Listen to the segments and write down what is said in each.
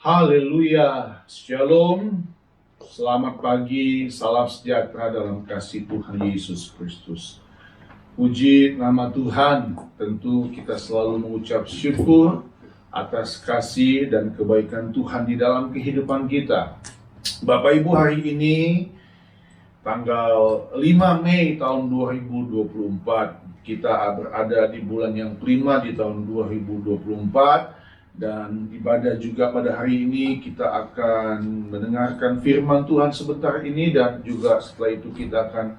Haleluya, Shalom, selamat pagi, salam sejahtera dalam kasih Tuhan Yesus Kristus. Puji nama Tuhan, tentu kita selalu mengucap syukur atas kasih dan kebaikan Tuhan di dalam kehidupan kita. Bapak Ibu, hari ini tanggal 5 Mei tahun 2024, kita berada di bulan yang kelima di tahun 2024. Dan ibadah juga pada hari ini kita akan mendengarkan firman Tuhan sebentar ini, dan juga setelah itu kita akan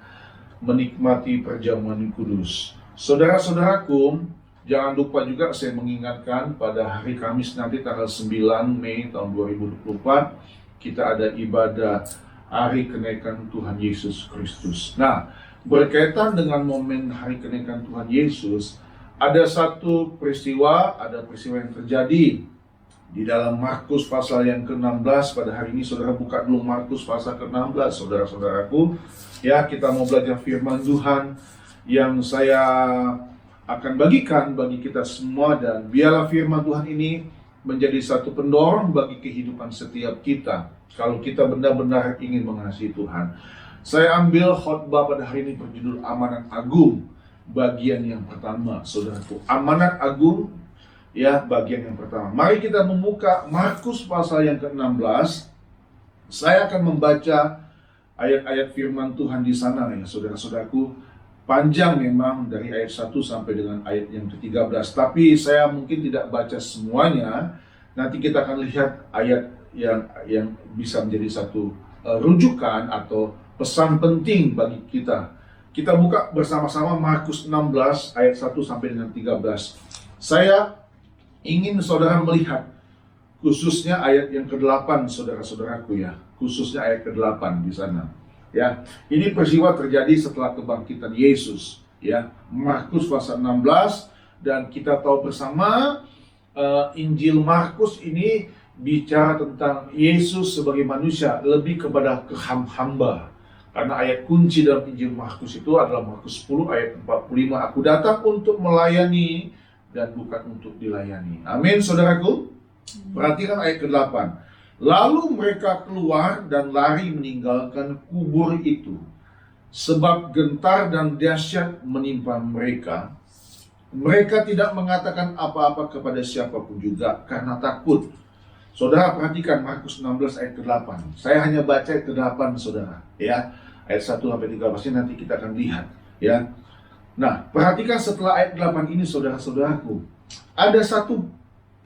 menikmati perjamuan kudus. Saudara-saudaraku, jangan lupa juga saya mengingatkan pada hari Kamis nanti tanggal 9 Mei tahun 2024 kita ada ibadah hari kenaikan Tuhan Yesus Kristus. Nah, berkaitan dengan momen hari kenaikan Tuhan Yesus, ada satu peristiwa yang terjadi di dalam Markus pasal yang ke-16 pada hari ini. Saudara buka dulu Markus pasal ke-16, saudara-saudaraku. Ya, kita mau belajar firman Tuhan yang saya akan bagikan bagi kita semua, dan biarlah firman Tuhan ini menjadi satu pendorong bagi kehidupan setiap kita kalau kita benar-benar ingin mengasihi Tuhan. Saya ambil khotbah pada hari ini berjudul Amanat Agung. Bagian yang pertama, saudaraku, amanat agung, ya, bagian yang pertama. Mari kita membuka Markus pasal yang ke-16. Saya akan membaca ayat-ayat firman Tuhan di sana, ya, saudara-saudaraku. Panjang memang, dari ayat 1 sampai dengan ayat yang ke-13. Tapi saya mungkin tidak baca semuanya. Nanti kita akan lihat ayat yang bisa menjadi satu rujukan atau pesan penting bagi kita. Kita buka bersama-sama Markus 16 ayat 1 sampai dengan 13. Saya ingin saudara melihat khususnya ayat yang ke-8, saudara-saudaraku, ya. Khususnya ayat ke-8 di sana. Ya, ini peristiwa terjadi setelah kebangkitan Yesus, ya. Markus pasal 16, dan kita tahu bersama Injil Markus ini bicara tentang Yesus sebagai manusia, lebih kepada hamba. Karena ayat kunci dalam Injil Markus itu adalah Markus 10 ayat 45. Aku datang untuk melayani dan bukan untuk dilayani. Amin, saudaraku. Perhatikan ayat ke-8. Lalu mereka keluar dan lari meninggalkan kubur itu, sebab gentar dan dahsyat menimpa mereka. Mereka tidak mengatakan apa-apa kepada siapapun juga karena takut. Saudara perhatikan Markus 16 ayat ke-8. Saya hanya baca ayat ke-8, saudara, ya. Ayat 1 sampai 13 nanti kita akan lihat, ya. Nah, perhatikan setelah ayat 8 ini, saudara-saudaraku, ada satu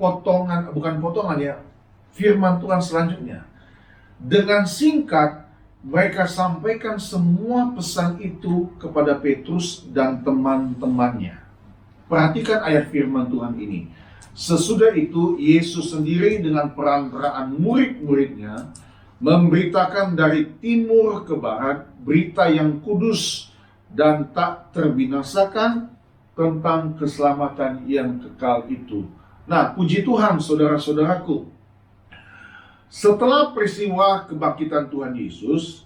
potongan, bukan potongan, ya, firman Tuhan selanjutnya. Dengan singkat mereka sampaikan semua pesan itu kepada Petrus dan teman-temannya. Perhatikan ayat firman Tuhan ini. Sesudah itu Yesus sendiri dengan perantaraan murid-muridnya memberitakan dari timur ke barat berita yang kudus dan tak terbinasakan tentang keselamatan yang kekal itu. Nah, puji Tuhan, saudara-saudaraku. Setelah peristiwa kebangkitan Tuhan Yesus,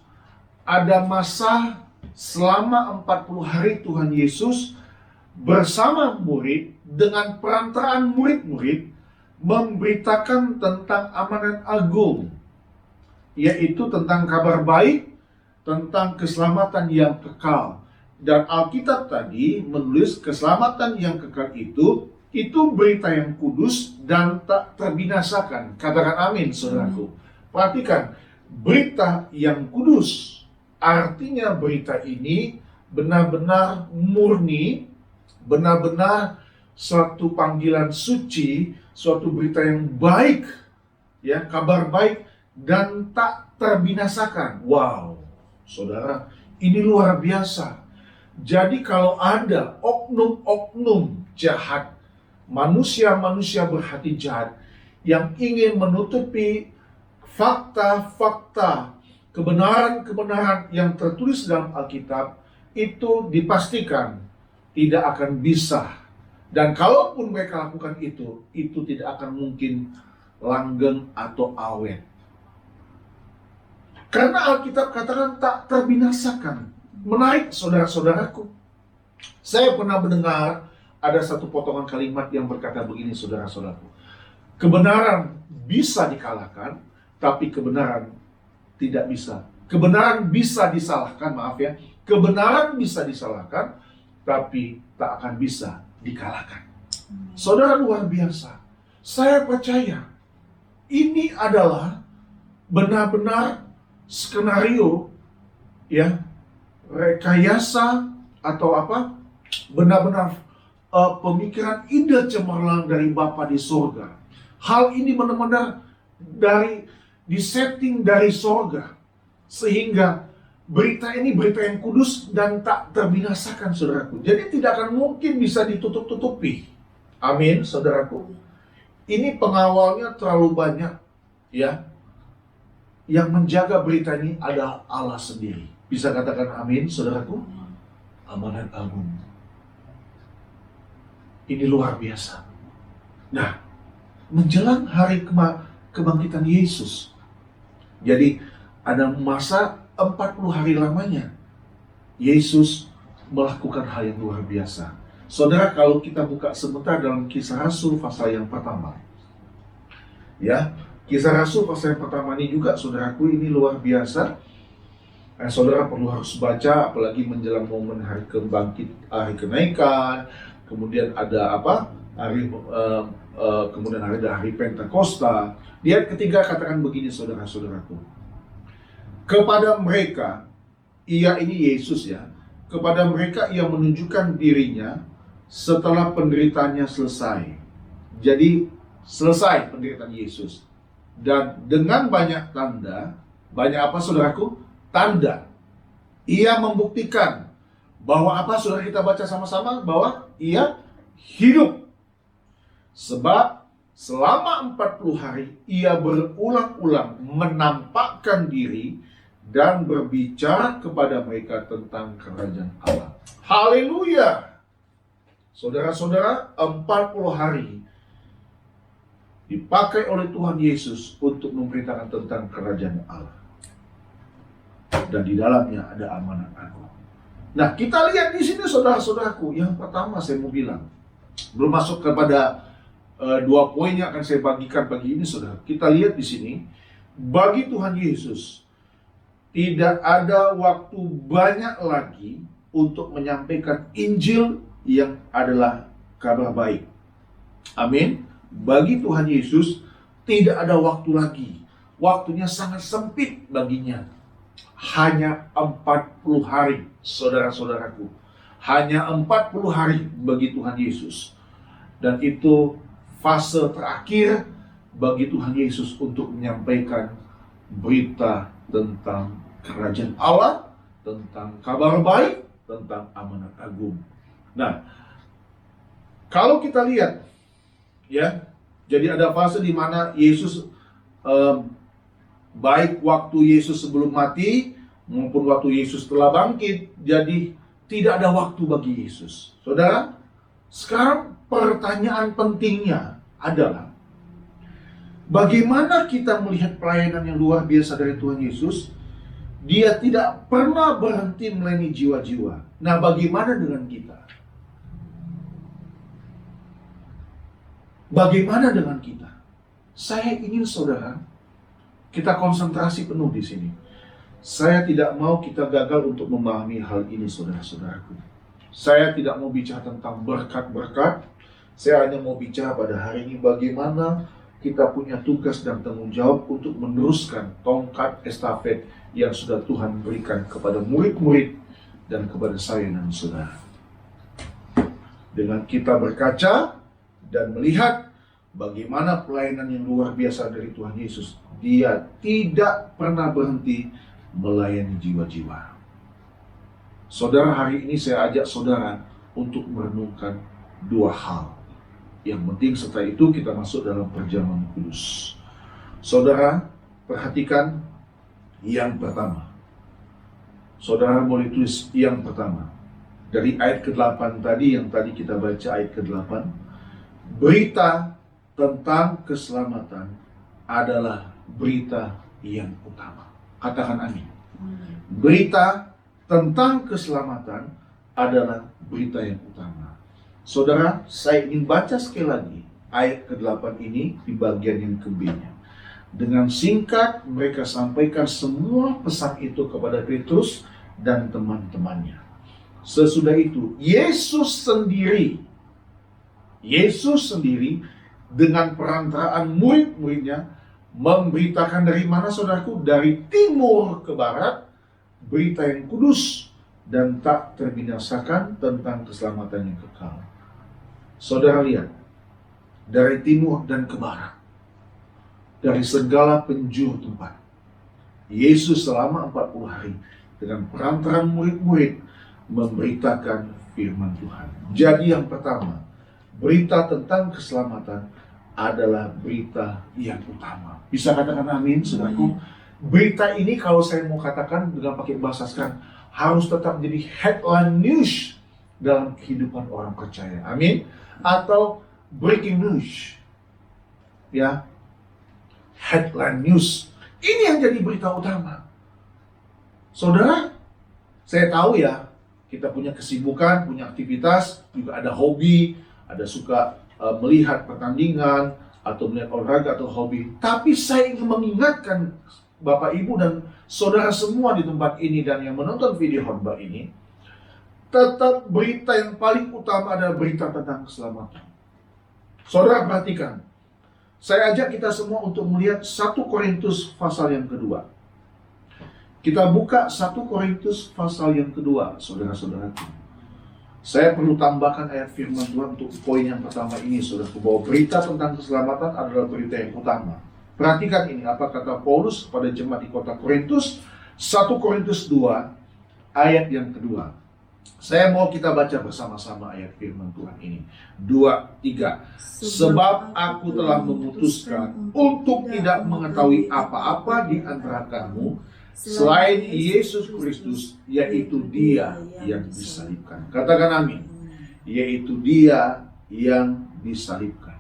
ada masa selama 40 hari Tuhan Yesus bersama murid dengan perantaraan murid-murid memberitakan tentang amanat agung, yaitu tentang kabar baik, tentang keselamatan yang kekal. Dan Alkitab tadi menulis keselamatan yang kekal itu berita yang kudus dan tak terbinasakan. Katakan amin, saudaraku. Perhatikan, berita yang kudus, artinya berita ini benar-benar murni, benar-benar suatu panggilan suci, suatu berita yang baik, ya, kabar baik dan tak terbinasakan. Wow, saudara, ini luar biasa. Jadi kalau ada oknum-oknum jahat, manusia-manusia berhati jahat yang ingin menutupi fakta-fakta, kebenaran-kebenaran yang tertulis dalam Alkitab, itu dipastikan tidak akan bisa. Dan kalaupun mereka lakukan itu tidak akan mungkin langgeng atau awet. Karena Alkitab katakan tak terbinasakan. Menarik, saudara-saudaraku. Saya pernah mendengar ada satu potongan kalimat yang berkata begini, saudara-saudaraku. Kebenaran bisa dikalahkan, tapi kebenaran tidak bisa. Kebenaran bisa disalahkan, maaf ya. Kebenaran bisa disalahkan, tapi tak akan bisa dikalahkan. Saudara, luar biasa. Saya percaya ini adalah benar-benar skenario, ya, rekayasa atau apa? Benar-benar pemikiran ide cemerlang dari Bapa di surga. Hal ini benar-benar disetting dari surga, sehingga berita ini berita yang kudus dan tak terbinasakan, saudaraku. Jadi tidak akan mungkin bisa ditutup-tutupi. Amin, saudaraku. Ini pengawalnya terlalu banyak, ya. Yang menjaga berita ini adalah Allah sendiri. Bisa katakan amin, saudaraku? Amanat agung. Ini luar biasa. Nah, menjelang hari kebangkitan Yesus, jadi ada masa 40 hari lamanya Yesus melakukan hal yang luar biasa. Saudara, kalau kita buka sebentar dalam Kisah Rasul pasal yang pertama, ya, Kisah Rasul pasal yang pertama ini juga, saudaraku, ini luar biasa. Saudara perlu harus baca, apalagi menjelang momen hari kenaikan, kemudian ada apa? Kemudian ada hari Pentakosta. Dia ketiga katakan begini, saudara-saudaraku. Kepada mereka, ia ini Yesus ya, kepada mereka ia menunjukkan dirinya setelah penderitaannya selesai. Jadi selesai penderitaan Yesus. Dan dengan banyak tanda, banyak apa, saudaraku? Tanda. Ia membuktikan bahwa apa, saudara, kita baca sama-sama, bahwa ia hidup. Sebab selama 40 hari ia berulang-ulang menampakkan diri dan berbicara kepada mereka tentang kerajaan Allah. Haleluya! Saudara-saudara, 40 hari dipakai oleh Tuhan Yesus untuk memberitakan tentang kerajaan Allah. Dan di dalamnya ada amanat agung. Nah, kita lihat di sini, saudara-saudaraku. Yang pertama saya mau bilang, belum masuk kepada 2 poin yang akan saya bagikan pagi ini, saudara. Kita lihat di sini, bagi Tuhan Yesus tidak ada waktu banyak lagi untuk menyampaikan Injil yang adalah kabar baik. Amin. Bagi Tuhan Yesus tidak ada waktu lagi. Waktunya sangat sempit baginya. Hanya 40 hari, saudara-saudaraku. Hanya 40 hari bagi Tuhan Yesus. Dan itu fase terakhir bagi Tuhan Yesus untuk menyampaikan berita tentang kerajaan Allah, tentang kabar baik, tentang amanat agung. Nah, kalau kita lihat, ya, jadi ada fase di mana Yesus, baik waktu Yesus sebelum mati maupun waktu Yesus telah bangkit, jadi tidak ada waktu bagi Yesus. Saudara, sekarang pertanyaan pentingnya adalah bagaimana kita melihat pelayanan yang luar biasa dari Tuhan Yesus? Dia tidak pernah berhenti melayani jiwa-jiwa. Nah, bagaimana dengan kita? Bagaimana dengan kita? Saya ingin, saudara, kita konsentrasi penuh di sini. Saya tidak mau kita gagal untuk memahami hal ini, saudara-saudaraku. Saya tidak mau bicara tentang berkat-berkat. Saya hanya mau bicara pada hari ini bagaimana kita punya tugas dan tanggung jawab untuk meneruskan tongkat estafet yang sudah Tuhan berikan kepada murid-murid dan kepada saya dan saudara. Dengan kita berkaca dan melihat bagaimana pelayanan yang luar biasa dari Tuhan Yesus, Dia tidak pernah berhenti melayani jiwa-jiwa. Saudara, hari ini saya ajak saudara untuk merenungkan 2 hal. Yang penting setelah itu kita masuk dalam perjamuan kudus. Saudara, perhatikan yang pertama. Saudara boleh tulis yang pertama. Dari ayat ke-8 tadi, yang tadi kita baca ayat ke-8. Berita tentang keselamatan adalah berita yang utama. Katakan amin. Berita tentang keselamatan adalah berita yang utama. Saudara, saya ingin baca sekali lagi ayat ke-8 ini di bagian yang ke-B-nya. Dengan singkat mereka sampaikan semua pesan itu kepada Petrus dan teman-temannya. Sesudah itu Yesus sendiri dengan perantaraan murid-muridnya memberitakan dari mana saudaraku? Dari timur ke barat, berita yang kudus dan tak terbinasakan tentang keselamatan yang kekal. Saudara lihat, dari timur dan ke barat, dari segala penjuru tempat, Yesus selama 40 hari dengan perantaraan murid-murid memberitakan firman Tuhan. Jadi yang pertama, berita tentang keselamatan adalah berita yang utama. Bisa katakan amin, saudaraku? Berita ini kalau saya mau katakan dengan pakai bahasa sekarang, harus tetap jadi headline news dalam kehidupan orang percaya. Amin? Atau breaking news. Ya. Headline news. Ini yang jadi berita utama. Saudara, saya tahu ya, kita punya kesibukan, punya aktivitas, juga ada hobi, ada suka melihat pertandingan, atau melihat olahraga atau hobi. Tapi saya ingin mengingatkan Bapak, Ibu, dan saudara semua di tempat ini dan yang menonton video khotbah ini, tetap berita yang paling utama adalah berita tentang keselamatan. Saudara perhatikan, saya ajak kita semua untuk melihat 1 Korintus pasal yang kedua. Kita buka 1 Korintus pasal yang kedua, saudara-saudaraku. Saya perlu tambahkan ayat firman Tuhan untuk poin yang pertama ini, saudaraku, bahwa berita tentang keselamatan adalah berita yang utama. Perhatikan ini, apa kata Paulus kepada jemaat di kota Korintus, 1 Korintus 2, ayat yang kedua. Saya mau kita baca bersama-sama ayat firman Tuhan ini. 2, 3. Sebab aku telah memutuskan untuk tidak mengetahui apa-apa di antara kamu selain Yesus Kristus, yaitu Dia yang disalibkan. Katakan amin. Yaitu Dia yang disalibkan.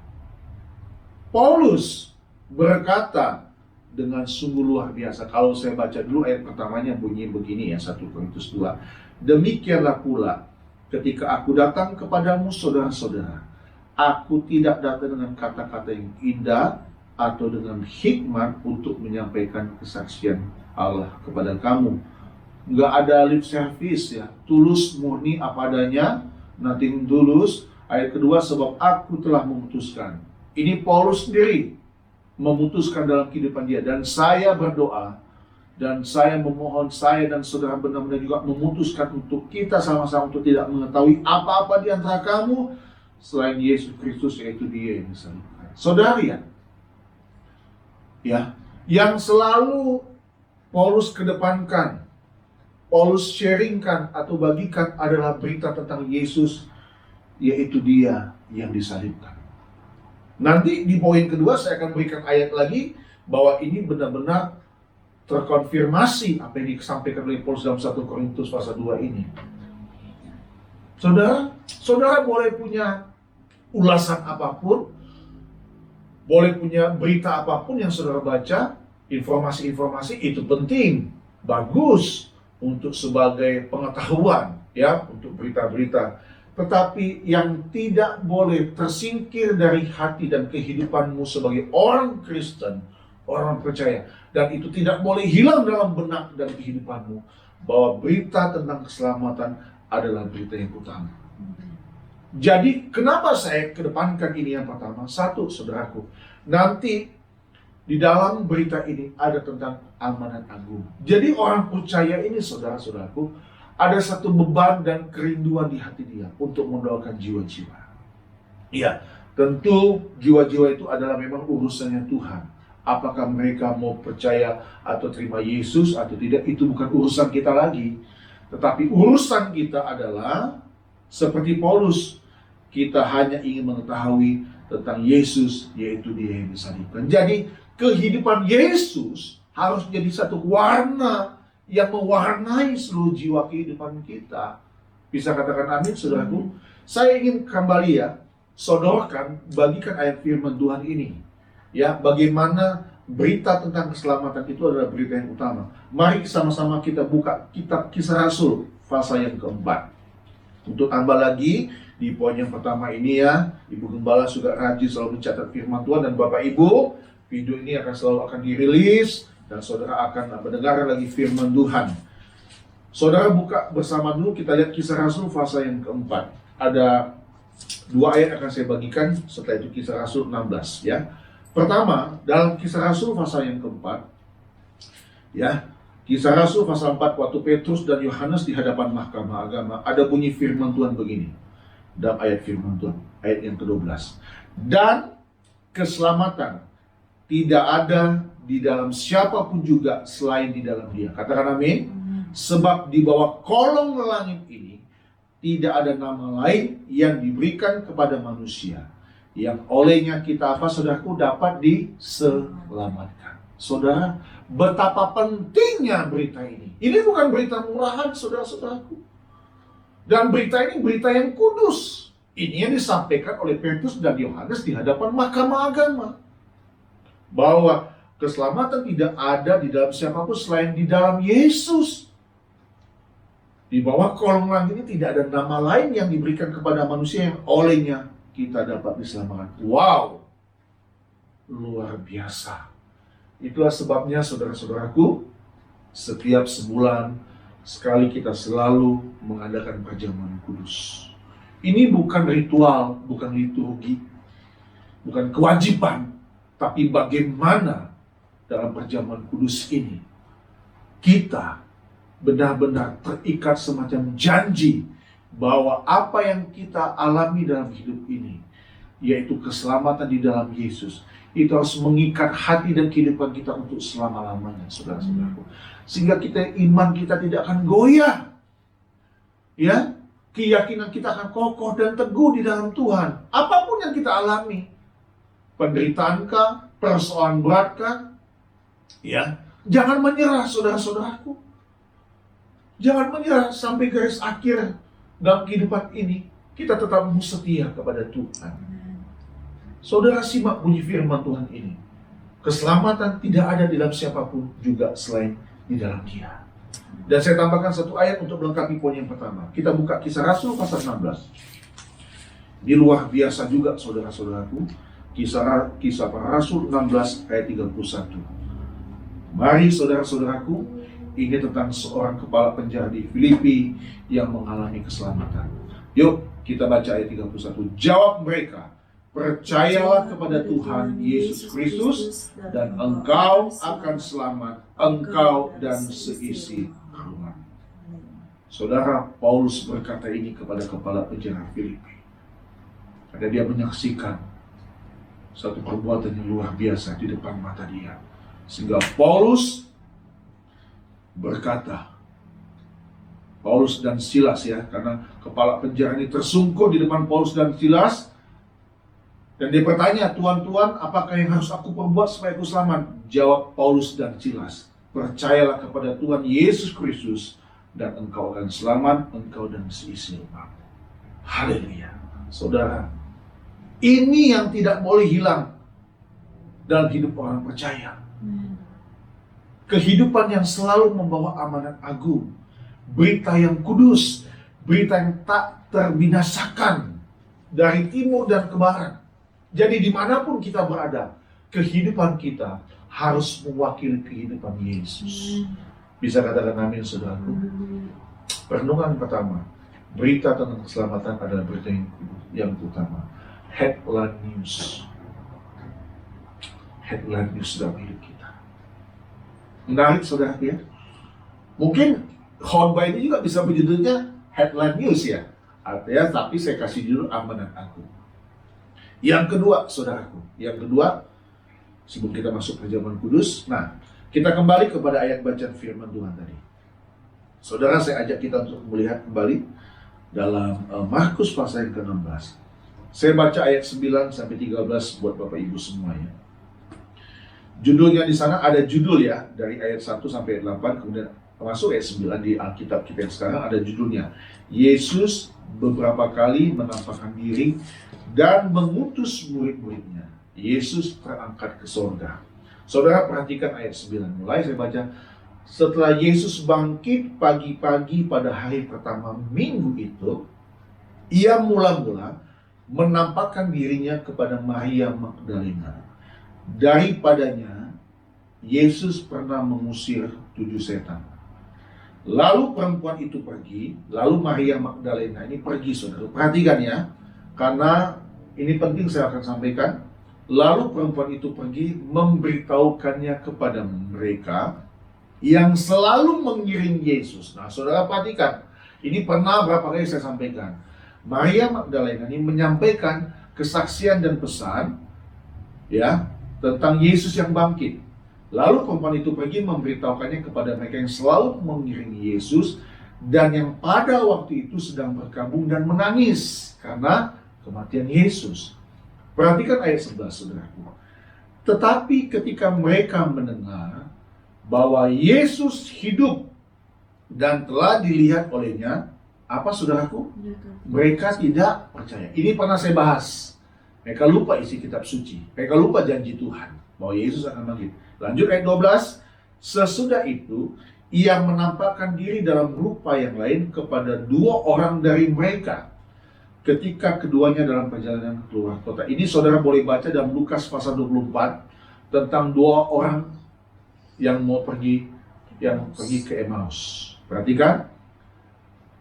Paulus berkata dengan sungguh luar biasa. Kalau saya baca dulu ayat pertamanya bunyi begini ya, 1 Korintus 2. Demikianlah pula ketika aku datang kepadamu saudara-saudara, aku tidak datang dengan kata-kata yang indah atau dengan hikmat untuk menyampaikan kesaksian Allah kepada kamu. Nggak ada lip service ya, tulus murni apa adanya, nothing tulus. Ayat kedua, sebab aku telah memutuskan. Ini Paulus sendiri memutuskan dalam kehidupan dia, dan saya berdoa dan saya memohon, saya dan saudara benar-benar juga memutuskan untuk kita sama-sama untuk tidak mengetahui apa-apa di antara kamu selain Yesus Kristus, yaitu Dia yang disalibkan. Saudara ya, yang selalu Paulus kedepankan, Paulus sharingkan atau bagikan adalah berita tentang Yesus, yaitu Dia yang disalibkan. Nanti di poin kedua saya akan berikan ayat lagi bahwa ini benar-benar terkonfirmasi apa yang disampaikan oleh Paulus dalam 1 Korintus pasal 2 ini. Saudara boleh punya ulasan apapun, boleh punya berita apapun yang saudara baca, informasi-informasi itu penting, bagus untuk sebagai pengetahuan ya, untuk berita-berita. Tetapi yang tidak boleh tersingkir dari hati dan kehidupanmu sebagai orang Kristen, orang percaya, dan itu tidak boleh hilang dalam benak dan kehidupanmu, bahwa berita tentang keselamatan adalah berita yang utama. Jadi kenapa saya kedepankan ini yang pertama? Satu, saudaraku, nanti di dalam berita ini ada tentang amanat agung. Jadi orang percaya ini, saudara-saudaraku, ada satu beban dan kerinduan di hati dia untuk mendoakan jiwa-jiwa. Ya, tentu jiwa-jiwa itu adalah memang urusannya Tuhan. Apakah mereka mau percaya atau terima Yesus atau tidak, itu bukan urusan kita lagi. Tetapi urusan kita adalah seperti Paulus, kita hanya ingin mengetahui tentang Yesus, yaitu Dia yang disalibkan. Jadi kehidupan Yesus harus jadi satu warna yang mewarnai seluruh jiwa kehidupan kita. Bisa katakan amin, saudaraku? Saya ingin kembali ya, sodorkan, bagikan ayat firman Tuhan ini. Ya, bagaimana berita tentang keselamatan itu adalah berita yang utama. Mari sama-sama kita buka kitab Kisah Rasul pasal yang keempat. Untuk tambah lagi, di poin yang pertama ini ya. Ibu Gembala sudah rajin selalu mencatat firman Tuhan, dan Bapak Ibu, video ini selalu akan dirilis dan saudara akan mendengar lagi firman Tuhan. Saudara buka bersama dulu, kita lihat Kisah Rasul pasal yang keempat. Ada 2 ayat akan saya bagikan, setelah itu Kisah Rasul 16 ya. Pertama, dalam Kisah Rasul pasal yang keempat ya, Kisah Rasul pasal 4, waktu Petrus dan Yohanes di hadapan mahkamah agama, ada bunyi firman Tuhan begini. Dalam ayat firman Tuhan, ayat yang ke-12. Dan keselamatan tidak ada di dalam siapapun juga selain di dalam Dia. Katakan amin. Sebab di bawah kolong langit ini tidak ada nama lain yang diberikan kepada manusia yang olehnya kita saudaraku, dapat diselamatkan. Saudara, betapa pentingnya berita ini. Ini bukan berita murahan, saudara-saudaraku. Dan berita ini berita yang kudus. Ini yang disampaikan oleh Petrus dan Yohanes di hadapan mahkamah agama. Bahwa keselamatan tidak ada di dalam siapapun selain di dalam Yesus. Di bawah kolong langit ini tidak ada nama lain yang diberikan kepada manusia yang olehnya kita dapat diselamatkan. Wow! Luar biasa. Itulah sebabnya saudara-saudaraku, setiap sebulan sekali kita selalu mengadakan perjamuan kudus. Ini bukan ritual, bukan liturgi, bukan kewajiban, tapi bagaimana dalam perjamuan kudus ini kita benar-benar terikat semacam janji bahwa apa yang kita alami dalam hidup ini, yaitu keselamatan di dalam Yesus, itu harus mengikat hati dan kehidupan kita untuk selama-lamanya, saudara-saudaraku. Sehingga iman kita tidak akan goyah. Ya, keyakinan kita akan kokoh dan teguh di dalam Tuhan. Apapun yang kita alami, penderitaankah, persoalan beratkah, ya, jangan menyerah, saudara-saudaraku. Jangan menyerah sampai garis akhir dalam kehidupan ini. Kita tetap setia kepada Tuhan. Saudara, simak bunyi firman Tuhan ini. Keselamatan tidak ada di dalam siapapun juga selain di dalam Dia. Dan saya tambahkan satu ayat untuk melengkapi poin yang pertama. Kita buka Kisah Rasul pasal 16. Ini luar biasa juga, saudara-saudaraku. Kisah para Rasul 16 ayat 31. Mari saudara-saudaraku, ini tentang seorang kepala penjara di Filipi yang mengalami keselamatan. Yuk kita baca ayat 31. Jawab mereka, percayalah kepada Tuhan Yesus Kristus dan engkau akan selamat, engkau dan seisi rumah. Saudara, Paulus berkata ini kepada kepala penjara Filipi. Karena dia menyaksikan satu perbuatan yang luar biasa di depan mata dia. Sehingga Paulus berkata, Paulus dan Silas ya, karena kepala penjara ini tersungkur di depan Paulus dan Silas. Dan dia bertanya, Tuan-tuan, apakah yang harus aku perbuat supaya aku selamat? Jawab Paulus dan Silas, percayalah kepada Tuhan Yesus Kristus dan engkau akan selamat, engkau dan seisi rumahmu. Haleluya. Saudara, ini yang tidak boleh hilang dalam hidup orang percaya. Kehidupan yang selalu membawa amanat agung, berita yang kudus, berita yang tak terbinasakan dari timur dan ke barat. Jadi dimanapun kita berada, kehidupan kita harus mewakili kehidupan Yesus. Bisa katakan amin, saudaraku. Renungan pertama, berita tentang keselamatan adalah berita yang utama. Headline news. Headline news dalam hidup kita. Menarik, saudara ya. Mungkin khotbah ini juga bisa berjudulnya headline news ya. Artinya, tapi saya kasih judul amanat agung. Yang kedua, saudaraku, yang kedua, sebelum kita masuk perjamuan kudus, nah, kita kembali kepada ayat bacaan firman Tuhan tadi. Saudara, saya ajak kita untuk melihat kembali dalam Markus pasal yang ke-16. Saya baca ayat 9 sampai 13 buat Bapak Ibu semuanya. Judulnya di sana ada judul ya, dari ayat 1 sampai ayat 8, kemudian masuk ayat 9 di Alkitab kita yang sekarang ada judulnya. Yesus beberapa kali menampakkan diri dan mengutus murid-muridnya. Yesus terangkat ke sorga. Saudara perhatikan ayat 9. Mulai saya baca. Setelah Yesus bangkit pagi-pagi pada hari pertama minggu itu, ia mula-mula menampakkan dirinya kepada Maria Magdalena. Daripadanya Yesus pernah mengusir 7 setan. Lalu perempuan itu pergi, lalu Maria Magdalena ini pergi, saudara. Perhatikan ya, karena ini penting saya akan sampaikan. Lalu perempuan itu pergi memberitahukannya kepada mereka yang selalu mengiring Yesus. Nah, saudara perhatikan, ini pernah berapa kali saya sampaikan. Maria Magdalena ini menyampaikan kesaksian dan pesan ya tentang Yesus yang bangkit. Lalu perempuan itu pergi memberitahukannya kepada mereka yang selalu mengiringi Yesus dan yang pada waktu itu sedang berkabung dan menangis karena kematian Yesus. Perhatikan ayat 11, saudaraku. Tetapi ketika mereka mendengar bahwa Yesus hidup dan telah dilihat olehnya, apa saudaraku? Mereka tidak percaya. Ini pernah saya bahas. Mereka lupa isi kitab suci. Mereka lupa janji Tuhan bahwa Yesus akan bangkit. Lanjut ayat 12. Sesudah itu, ia menampakkan diri dalam rupa yang lain kepada 2 orang dari mereka ketika keduanya dalam perjalanan keluar kota. Ini saudara boleh baca dalam Lukas pasal 24 tentang 2 orang yang mau pergi ke Emmaus. Perhatikan.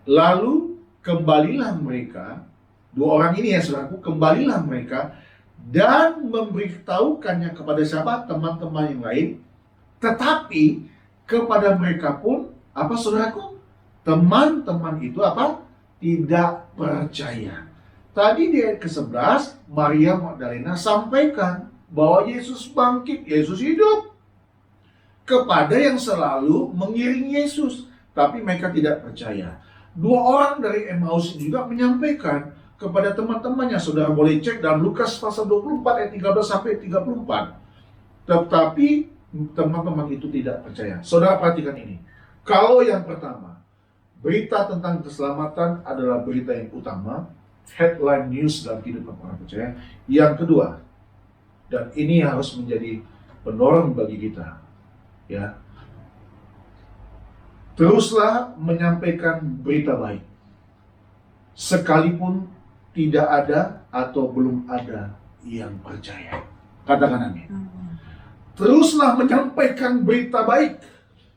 Lalu kembalilah mereka, 2 orang ini ya saudaraku, kembalilah mereka dan memberitahukannya kepada siapa? Teman-teman yang lain. Tetapi kepada mereka pun, apa saudaraku? Teman-teman itu apa? Tidak percaya. Tadi di ayat ke-11, Maria Magdalena sampaikan bahwa Yesus bangkit, Yesus hidup kepada yang selalu mengiring Yesus. Tapi mereka tidak percaya. 2 orang dari Emmaus juga menyampaikan kepada teman-temannya. Saudara boleh cek dalam Lukas pasal 24 ayat 13 sampai 34. Tetapi teman-teman itu tidak percaya. Saudara perhatikan ini. Kalau yang pertama, berita tentang keselamatan adalah berita yang utama, headline news dalam kehidupan orang percaya. Yang kedua, dan ini harus menjadi pendorong bagi kita, ya, teruslah menyampaikan berita baik, sekalipun tidak ada atau belum ada yang percaya. Katakan amin. Teruslah menyampaikan berita baik,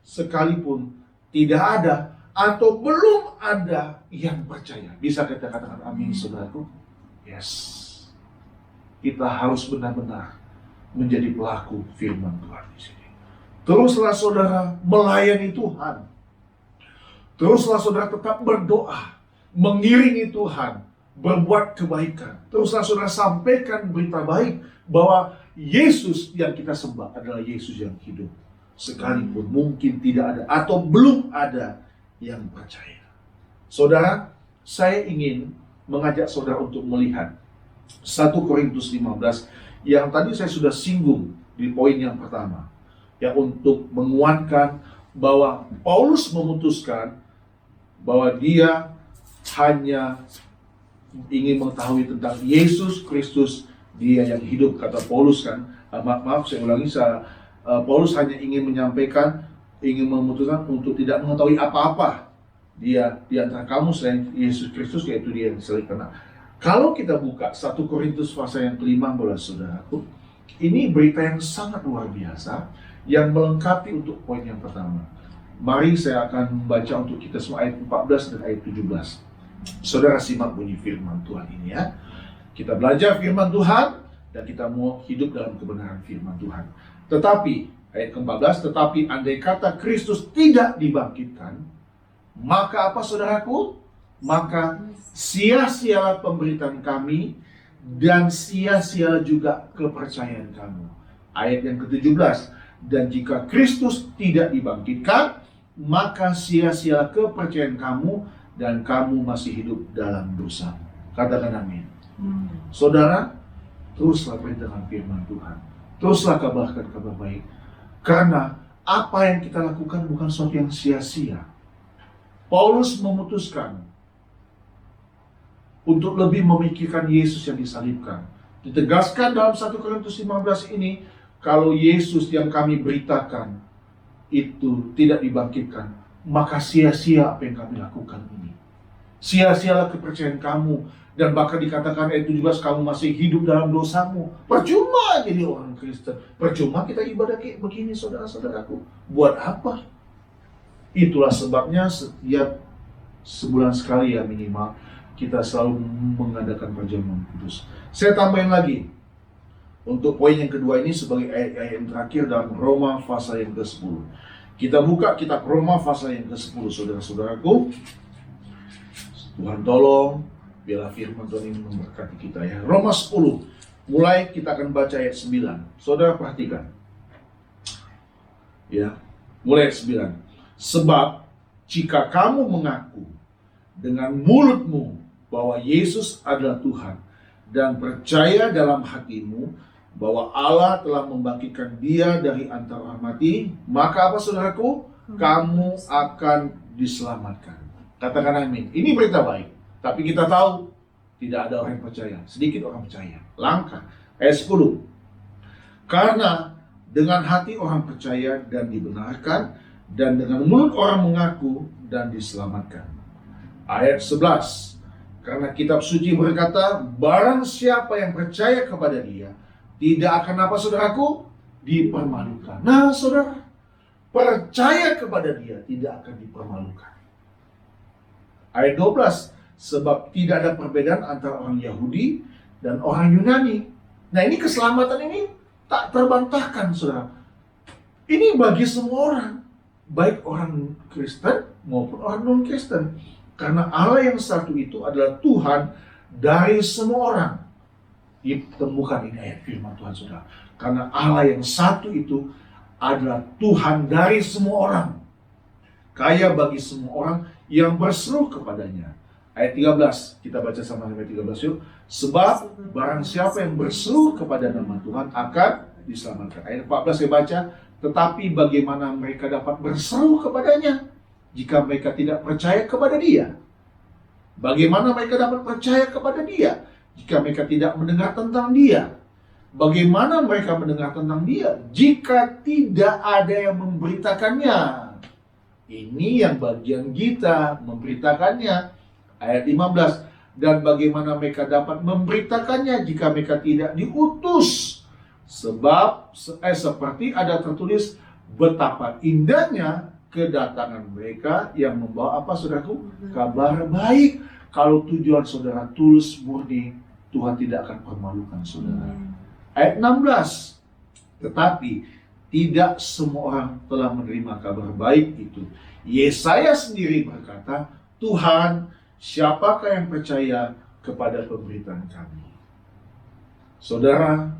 sekalipun tidak ada atau belum ada yang percaya. Bisa kita katakan amin, saudaraku? Yes. Kita harus benar-benar menjadi pelaku firman Tuhan di sini. Teruslah saudara melayani Tuhan. Teruslah saudara tetap berdoa, mengiringi Tuhan, berbuat kebaikan. Teruslah saudara sampaikan berita baik bahwa Yesus yang kita sembah adalah Yesus yang hidup. Sekalipun mungkin tidak ada atau belum ada yang percaya. Saudara, saya ingin mengajak saudara untuk melihat 1 Korintus 15 yang tadi saya sudah singgung di poin yang pertama. Ya, untuk menguatkan bahwa Paulus memutuskan bahwa dia hanya ingin mengetahui tentang Yesus Kristus, dia yang hidup, kata Paulus kan. Maaf saya ulangi, Paulus hanya ingin menyampaikan, ingin memutuskan untuk tidak mengetahui apa-apa dia di antara kamu selain Yesus Kristus, yaitu dia yang disalibkan. Kalau kita buka 1 Korintus pasal yang ke-15, saudaraku, ini berita yang sangat luar biasa yang melengkapi untuk poin yang pertama. Mari saya akan membaca untuk kita semua ayat 14 dan ayat 17. Saudara simak bunyi firman Tuhan ini ya. Kita belajar firman Tuhan dan kita mau hidup dalam kebenaran firman Tuhan. Tetapi, ayat ke-14, tetapi andai kata Kristus tidak dibangkitkan, maka apa saudaraku? Maka sia-sialah pemberitaan kami dan sia-sialah juga kepercayaan kamu. Ayat yang ke-17, dan jika Kristus tidak dibangkitkan, maka sia-sialah kepercayaan kamu dan kamu masih hidup dalam dosa. Katakan amin. Saudara, teruslah beritakan firman Tuhan. Teruslah kabarkan kabar baik. Karena apa yang kita lakukan bukan sesuatu yang sia-sia. Paulus memutuskan untuk lebih memikirkan Yesus yang disalibkan. Ditegaskan dalam 1 Korintus 15 ini, kalau Yesus yang kami beritakan itu tidak dibangkitkan, maka sia-sia apa yang kami lakukan ini. Sia-sialah kepercayaan kamu. Dan bahkan dikatakan ayat 17, kamu masih hidup dalam dosamu. Percuma jadi orang Kristen. Percuma kita ibadah kayak begini, saudara-saudaraku. Buat apa? Itulah sebabnya setiap sebulan sekali ya minimal, kita selalu mengadakan perjamuan kudus. Saya tambahin lagi. Untuk poin yang kedua ini sebagai ayat-ayat yang terakhir dalam Roma pasal yang ke-10. Kita buka kitab Roma pasal yang ke-10, saudara-saudaraku. Tuhan tolong, biarlah firman Tuhan ini memberkati kita ya. Roma 10, mulai kita akan baca ayat 9. Saudara perhatikan. Ya, mulai ayat 9. Sebab jika kamu mengaku dengan mulutmu bahwa Yesus adalah Tuhan dan percaya dalam hatimu bahwa Allah telah membangkitkan dia dari antara orang mati, maka apa saudaraku? Kamu akan diselamatkan. Katakan amin. Ini berita baik. Tapi kita tahu tidak ada orang yang percaya. Sedikit orang percaya. Langka. Ayat 10. Karena dengan hati orang percaya dan dibenarkan, dan dengan mulut orang mengaku dan diselamatkan. Ayat 11. Karena kitab suci berkata, barang siapa yang percaya kepada dia, tidak akan apa saudaraku? Dipermalukan. Nah saudara, percaya kepada dia tidak akan dipermalukan. Ayat 12. Sebab tidak ada perbedaan antara orang Yahudi dan orang Yunani. Nah ini keselamatan ini tak terbantahkan saudara. Ini bagi semua orang. Baik orang Kristen maupun orang non-Kristen. Karena Allah yang satu itu adalah Tuhan dari semua orang. Ditemukan ini ayat firman Tuhan saudara. Karena Allah yang satu itu adalah Tuhan dari semua orang. Kaya bagi semua orang yang berseru kepadanya. Ayat 13, kita baca sama-sama ayat 13 yuk. Sebab barang siapa yang berseru kepada nama Tuhan akan diselamatkan. Ayat 14 saya baca. Tetapi bagaimana mereka dapat berseru kepadanya jika mereka tidak percaya kepada dia? Bagaimana mereka dapat percaya kepada dia jika mereka tidak mendengar tentang dia? Bagaimana mereka mendengar tentang dia jika tidak ada yang memberitakannya? Ini yang bagian kita memberitakannya. Ayat 15. Dan bagaimana mereka dapat memberitakannya jika mereka tidak diutus? Sebab seperti ada tertulis, betapa indahnya kedatangan mereka yang membawa apa saudaraku? Kabar baik. Kalau tujuan saudara tulus murni, Tuhan tidak akan permalukan saudara. Ayat 16. Tetapi tidak semua orang telah menerima kabar baik itu. Yesaya sendiri berkata, Tuhan, siapakah yang percaya kepada pemberitaan kami? Saudara,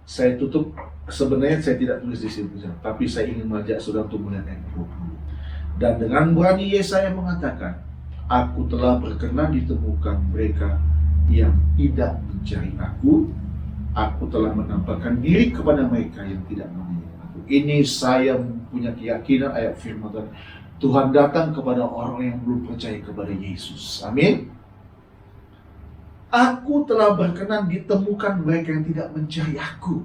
saya tutup, sebenarnya saya tidak tulis di sini, tapi saya ingin mengajak saudara untuk melihat ayat 20. Dan dengan berani Yesaya mengatakan, aku telah berkenan ditemukan mereka yang tidak mencari aku telah menampakkan diri kepada mereka yang tidak mengenal aku. Ini saya punya keyakinan ayat firman Tuhan. Tuhan datang kepada orang yang belum percaya kepada Yesus. Amin. Aku telah berkenan ditemukan mereka yang tidak mencari aku.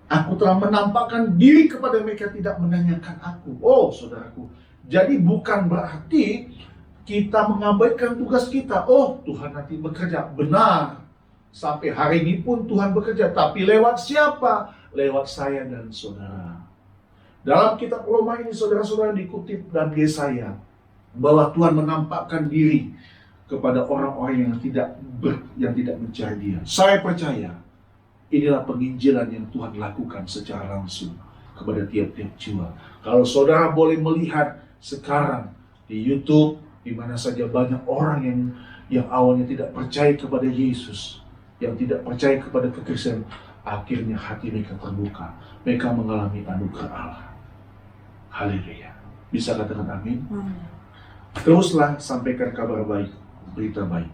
Aku telah menampakkan diri kepada mereka yang tidak menanyakan aku. Oh saudaraku, jadi bukan berarti kita mengabaikan tugas kita. Oh Tuhan nanti bekerja. Benar, sampai hari ini pun Tuhan bekerja. Tapi lewat siapa? Lewat saya dan saudara. Dalam kitab Roma ini saudara-saudara dikutip dan Yesaya bahwa Tuhan menampakkan diri kepada orang-orang yang tidak mencari Dia. Saya percaya inilah penginjilan yang Tuhan lakukan secara langsung kepada tiap-tiap jiwa. Kalau saudara boleh melihat sekarang di YouTube, di mana saja banyak orang yang awalnya tidak percaya kepada Yesus, yang tidak percaya kepada kekristenan, akhirnya hati mereka terbuka. Mereka mengalami anugerah Allah. Haleluya. Bisa katakan amin? Teruslah sampaikan kabar baik, berita baik.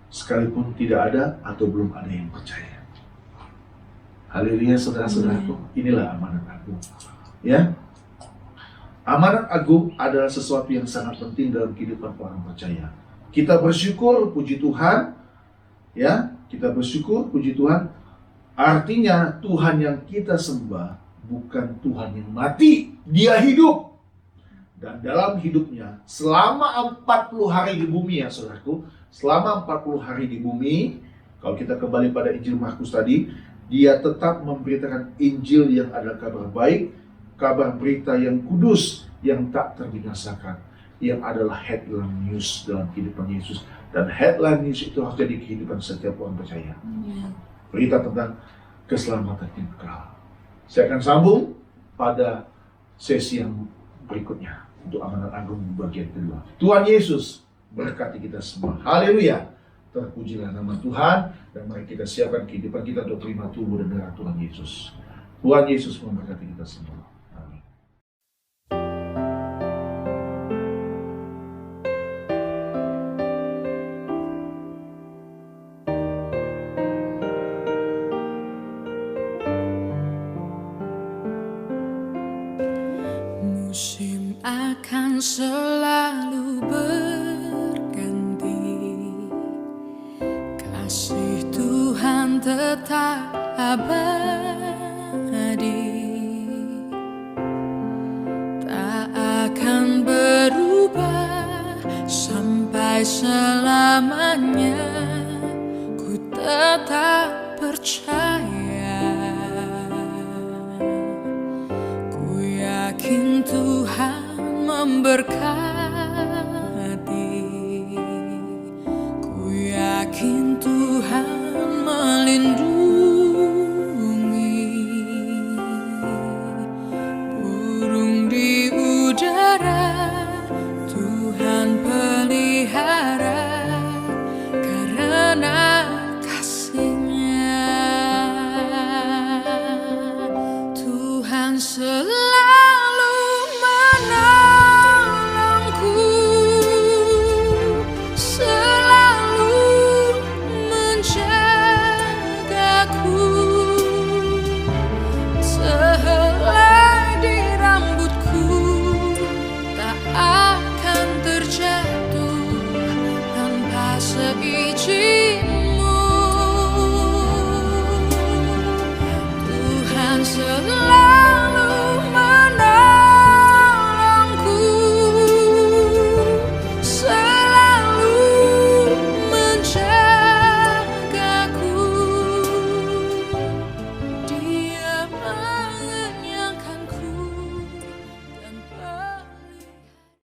Sekalipun tidak ada atau belum ada yang percaya. Haleluya saudara-saudaraku. Inilah amanat agung. Ya. Amanat agung adalah sesuatu yang sangat penting dalam kehidupan orang percaya. Kita bersyukur, puji Tuhan. Ya, kita bersyukur, puji Tuhan. Artinya Tuhan yang kita sembah bukan Tuhan yang mati, Dia hidup. Dan dalam hidupnya, selama 40 hari di bumi ya saudaraku, selama 40 hari di bumi, kalau kita kembali pada Injil Markus tadi, dia tetap memberitakan Injil yang adalah kabar baik, kabar berita yang kudus, yang tak terbinasakan, yang adalah headline news dalam kehidupan Yesus. Dan headline news itu harus jadi kehidupan setiap orang percaya. Berita tentang keselamatan yang kekal. Saya akan sambung pada sesi yang berikutnya untuk amanat agung bagian kedua. Tuhan Yesus berkati kita semua. Haleluya. Terpujilah nama Tuhan, dan mari kita siapkan kehidupan kita untuk terima tubuh dan darah Tuhan Yesus. Tuhan Yesus memberkati kita semua. Amin. Musim akan selalu berganti, kasih Tuhan tetap abadi, tak akan berubah sampai selamanya. Ku tetap percaya, yakin Tuhan memberkati, ku yakin Tuhan melindungi. Burung di udara Tuhan pelihara karena kasih-Nya. Tuhan